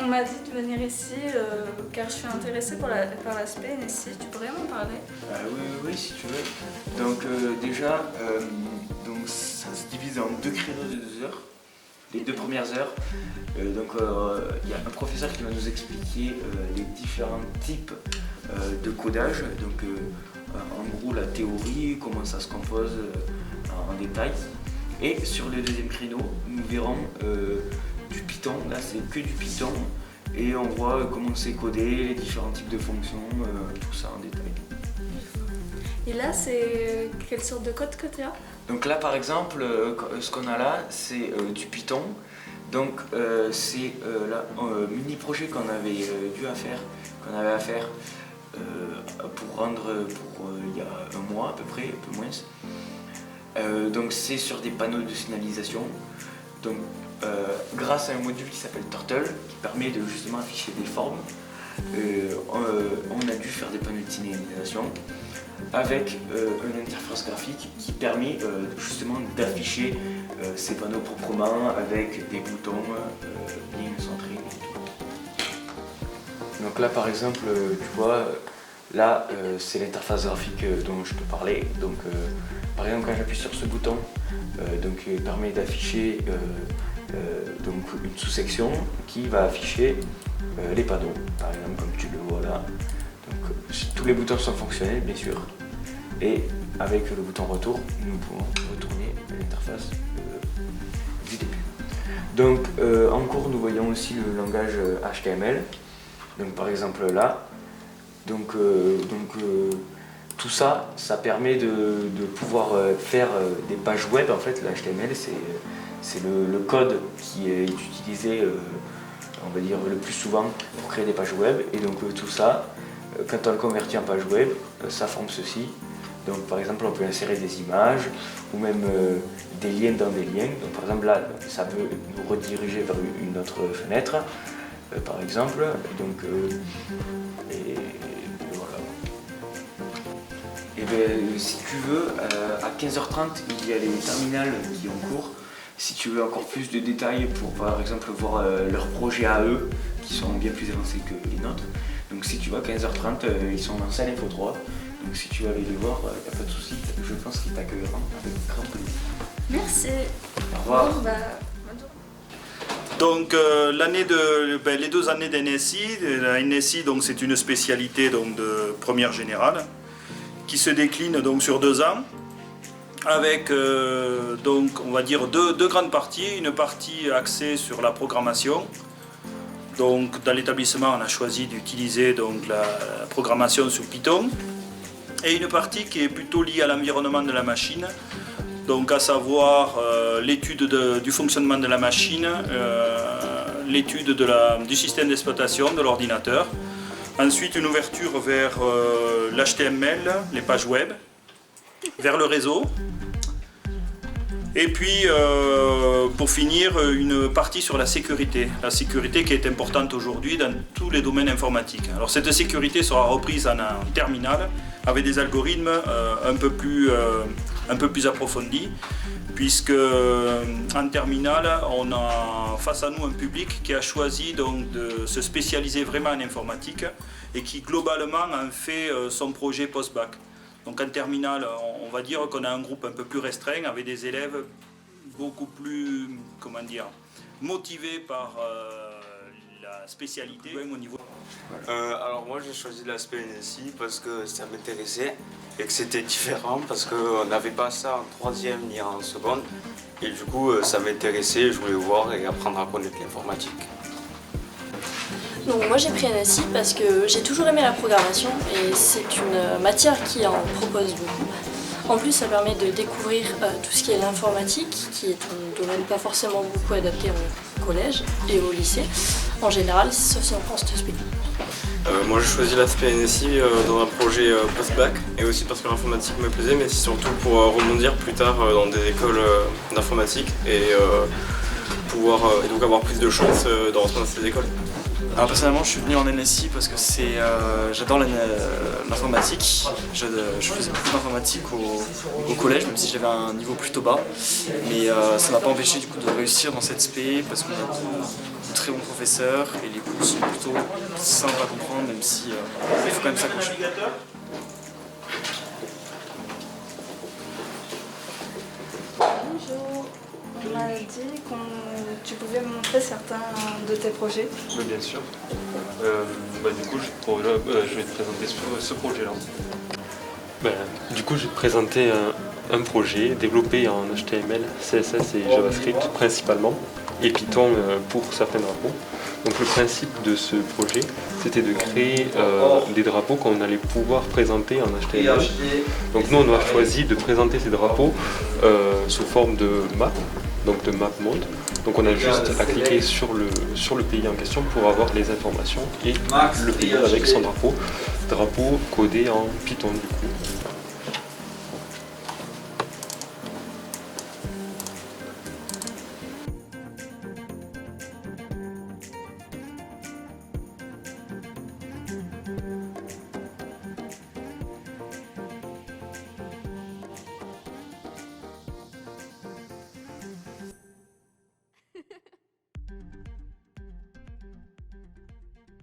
m'a dit de venir ici car je suis intéressée par l'aspect NSI. Tu pourrais m'en parler? Oui, si tu veux. Donc déjà, donc, ça se divise en 2 créneaux de 2 heures. Les 2 premières heures, il y a un professeur qui va nous expliquer les différents types de codage. Donc en gros la théorie, comment ça se compose en détail. Et sur le deuxième créneau, nous verrons du Python. Là c'est que du Python. Et on voit comment c'est codé, les différents types de fonctions, tout ça en détail. Et là, c'est quelle sorte de code que tu as? Donc là, par exemple, ce qu'on a là, c'est du Python. Donc c'est un mini projet qu'on avait à faire pour rendre il y a un mois à peu près, un peu moins. Donc c'est sur des panneaux de signalisation. Donc grâce à un module qui s'appelle Turtle, qui permet de justement afficher des formes, on a dû faire des panneaux de signalisation avec une interface graphique qui permet justement d'afficher ces panneaux proprement avec des boutons bien centrés. Donc là par exemple, tu vois, là c'est l'interface graphique dont je te parlais. Donc par exemple quand j'appuie sur ce bouton, il permet d'afficher donc une sous-section qui va afficher les panneaux, par exemple comme tu le vois là. Donc, tous les boutons sont fonctionnels bien sûr, et avec le bouton retour nous pouvons retourner à l'interface du début. Donc en cours nous voyons aussi le langage HTML, donc par exemple là, tout ça permet de pouvoir faire des pages web. En fait le HTML c'est le code qui est utilisé on va dire le plus souvent pour créer des pages web, et donc tout ça, quand on le convertit en page web, ça forme ceci. Donc par exemple on peut insérer des images ou même des liens dans des liens. Donc par exemple là ça veut nous rediriger vers une autre fenêtre par exemple. Donc et voilà. Et bien si tu veux, à 15h30 il y a les terminales qui ont cours. Si tu veux encore plus de détails pour par exemple voir leurs projets à eux, qui sont bien plus avancés que les nôtres. Donc si tu vas à 15h30, ils sont en salle Info 3. Donc si tu veux aller les voir, il n'y a pas de souci. Je pense qu'ils t'accueilleront avec grand plaisir. Merci. Au revoir. Bon, donc les 2 années d'NSI, la NSI c'est une spécialité donc, de première générale qui se décline donc, sur 2 ans. Avec donc on va dire deux grandes parties, une partie axée sur la programmation. Donc dans l'établissement on a choisi d'utiliser donc la programmation sous Python, et une partie qui est plutôt liée à l'environnement de la machine, donc à savoir l'étude du fonctionnement de la machine, l'étude du système d'exploitation de l'ordinateur, ensuite une ouverture vers l'HTML, les pages web, vers le réseau, et puis pour finir une partie sur la sécurité qui est importante aujourd'hui dans tous les domaines informatiques. Alors cette sécurité sera reprise en terminale avec des algorithmes un peu plus approfondis, puisque en terminale on a face à nous un public qui a choisi donc de se spécialiser vraiment en informatique et qui globalement en fait son projet post-bac. Donc en terminale, on va dire qu'on a un groupe un peu plus restreint avec des élèves beaucoup plus, motivés par la spécialité au niveau. Alors moi j'ai choisi l'aspect NSI parce que ça m'intéressait et que c'était différent, parce qu'on n'avait pas ça en 3e ni en seconde, et du coup ça m'intéressait, je voulais voir et apprendre à connaître l'informatique. Donc moi j'ai pris NSI parce que j'ai toujours aimé la programmation et c'est une matière qui en propose beaucoup. En plus ça permet de découvrir tout ce qui est l'informatique, qui est un domaine pas forcément beaucoup adapté au collège et au lycée en général, sauf si on prend cette spé. Moi j'ai choisi l'aspect NSI dans un projet post-bac, et aussi parce que l'informatique me plaisait, mais c'est surtout pour rebondir plus tard dans des écoles d'informatique et donc avoir plus de chances de rentrer dans ces écoles. Alors personnellement je suis venu en NSI parce que j'adore l'informatique. Je faisais beaucoup d'informatique au collège, même si j'avais un niveau plutôt bas. Mais ça m'a pas empêché du coup de réussir dans cette spé parce qu'on a de très bons professeurs et les cours sont plutôt simples à comprendre, même si il faut quand même s'accrocher. Bonjour, on m'a dit que tu pouvais me montrer certains de tes projets. Oui, bien sûr. Du coup, je vais te présenter ce projet-là. Du coup, je vais te présenter un projet développé en HTML, CSS et JavaScript principalement, et Python pour certains drapeaux. Donc le principe de ce projet, c'était de créer des drapeaux qu'on allait pouvoir présenter en HTML. Donc nous, on a choisi de présenter ces drapeaux sous forme de map, donc de map mode. Donc on a juste à cliquer sur le pays en question pour avoir les informations et le pays avec son drapeau codé en Python du coup.